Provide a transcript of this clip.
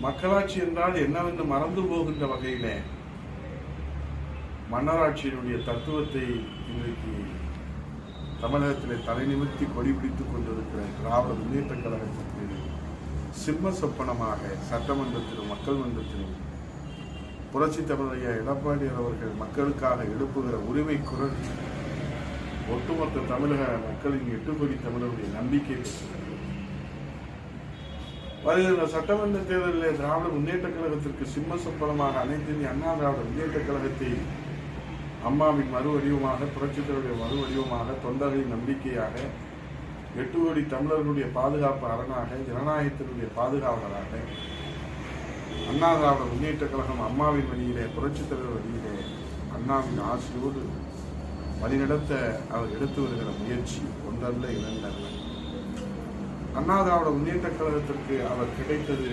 மக்களாட்சி என்றால் என்னவென்று மறந்து போகின்ற வகையிலே மன்னராட்சியினுடைய தத்துவத்தை இன்றைக்கு தமிழகத்திலே தலைநிமிர்த்தி கொடி பிடித்துக் கொண்டிருக்கிற திராவிட முன்னேற்ற கழகத்திற்கு சிம்ம சொப்பனமாக சட்டமன்றத்திலும் மக்கள் மன்றத்திலும் புரட்சி தமிழையா எடப்பாடியார் அவர்கள் மக்களுக்காக எழுப்புகிற உரிமை குரல் ஒட்டுமொத்த தமிழக மக்களின் 8 கோடி தமிழருடைய நம்பிக்கை பெற்றது. வருகின்ற சட்டமன்ற தேர்தலில் திராவிட முன்னேற்ற கழகத்திற்கு சிம்ம சொப்பனமாக அனைத்து இந்திய அண்ணா திராவிட முன்னேற்ற கழகத்தை அம்மாவின் மறு வடிவமாக புரட்சித்தருடைய மறு வடிவமாக தொண்டர்களின் நம்பிக்கையாக 8 கோடி தமிழர்களுடைய பாதுகாப்பு அரணாக ஜனநாயகத்தினுடைய பாதுகாவலராக அண்ணா திராவிட முன்னேற்ற கழகம் அம்மாவின் வழியிலே புரட்சித்தலைவர் வழியிலே அண்ணாவின் ஆசையோடு வழிநடத்த அவர் எடுத்து வருகிற முயற்சி ஒன்றல்ல இரண்டல்ல. அண்ணா திராவிட முன்னேற்ற கழகத்திற்கு அவர் கிடைத்தது